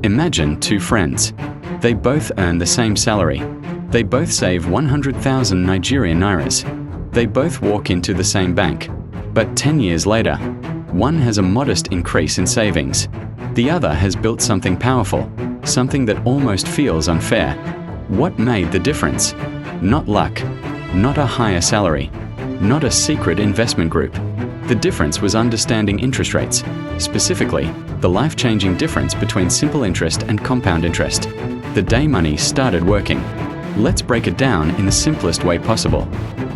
Imagine two friends. They both earn the same salary. They both save 100,000 Nigerian nairas. They both walk into the same bank. But 10 years later, one has a modest increase in savings. The other has built something powerful, something that almost feels unfair. What made the difference? Not luck, not a higher salary, not a secret investment group. The difference was understanding interest rates, specifically, the life-changing difference between simple interest and compound interest. The day money started working. Let's break it down in the simplest way possible.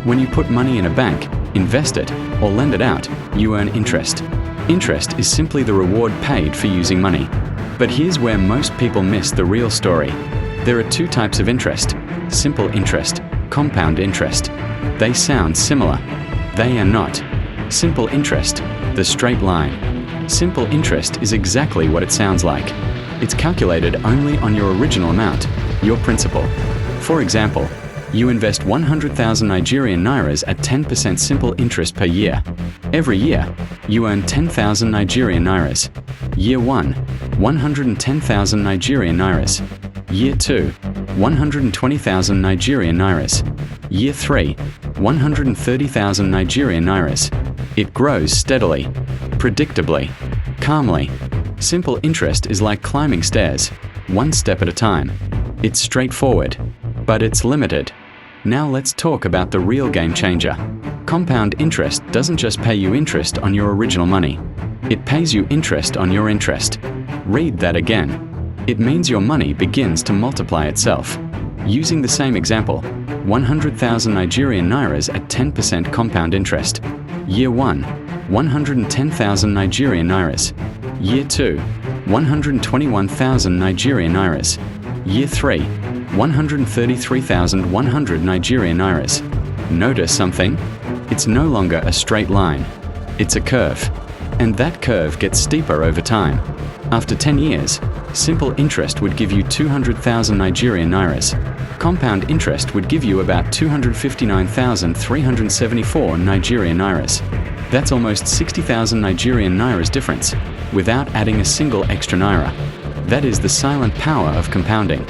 When you put money in a bank, invest it, or lend it out, you earn interest. Interest is simply the reward paid for using money. But here's where most people miss the real story. There are two types of interest: simple interest, compound interest. They sound similar. They are not. Simple interest, the straight line. Simple interest is exactly what it sounds like. It's calculated only on your original amount, your principal. For example, you invest 100,000 Nigerian nairas at 10% simple interest per year. Every year, you earn 10,000 Nigerian nairas. Year 1, 110,000 Nigerian nairas. Year 2, 120,000 Nigerian nairas. Year 3, 130,000 Nigerian nairas. It grows steadily, predictably, calmly. Simple interest is like climbing stairs, one step at a time. It's straightforward, but it's limited. Now let's talk about the real game changer. Compound interest doesn't just pay you interest on your original money. It pays you interest on your interest. Read that again. It means your money begins to multiply itself. Using the same example, 100,000 Nigerian nairas at 10% compound interest. Year 1, 110,000 Nigerian nairas. Year 2, 121,000 Nigerian nairas. Year 3, 133,100 Nigerian nairas. Notice something? It's no longer a straight line. It's a curve. And that curve gets steeper over time. After 10 years, simple interest would give you 200,000 Nigerian nairas. Compound interest would give you about 259,374 Nigerian nairas. That's almost 60,000 Nigerian nairas difference, without adding a single extra naira. That is the silent power of compounding.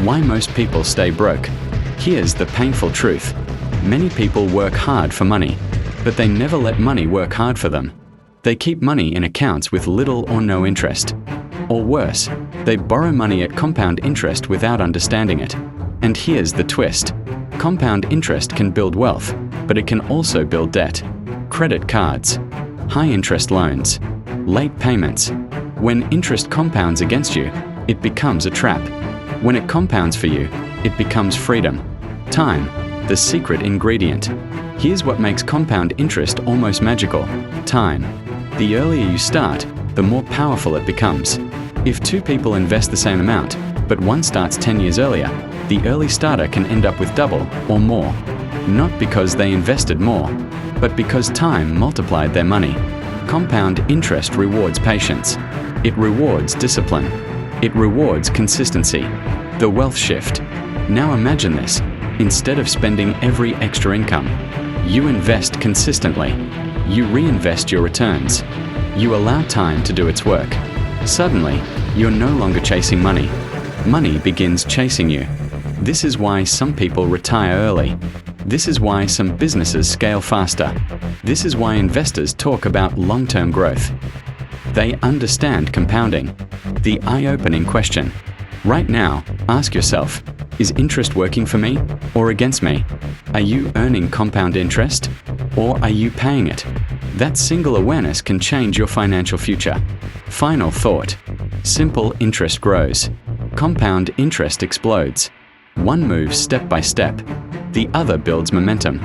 Why most people stay broke? Here's the painful truth. Many people work hard for money, but they never let money work hard for them. They keep money in accounts with little or no interest. Or worse, they borrow money at compound interest without understanding it. And here's the twist. Compound interest can build wealth, but it can also build debt. Credit cards, high-interest loans, late payments. When interest compounds against you, it becomes a trap. When it compounds for you, it becomes freedom. Time, the secret ingredient. Here's what makes compound interest almost magical. Time. The earlier you start, the more powerful it becomes. If two people invest the same amount, but one starts 10 years earlier, the early starter can end up with double or more. Not because they invested more, but because time multiplied their money. Compound interest rewards patience. It rewards discipline. It rewards consistency. The wealth shift. Now imagine this. Instead of spending every extra income, you invest consistently. You reinvest your returns. You allow time to do its work. Suddenly, you're no longer chasing money. Money begins chasing you. This is why some people retire early. This is why some businesses scale faster. This is why investors talk about long-term growth. They understand compounding. The eye-opening question. Right now, ask yourself, is interest working for me or against me? Are you earning compound interest or are you paying it? That single awareness can change your financial future. Final thought. Simple interest grows. Compound interest explodes. One moves step by step. The other builds momentum.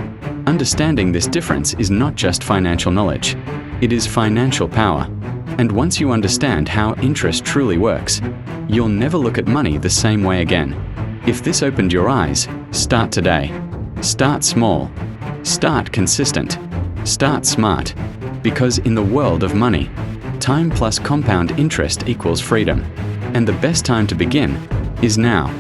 Understanding this difference is not just financial knowledge. It is financial power. And once you understand how interest truly works, you'll never look at money the same way again. If this opened your eyes, start today. Start small. Start consistent. Start smart. Because in the world of money, time plus compound interest equals freedom. And the best time to begin is now.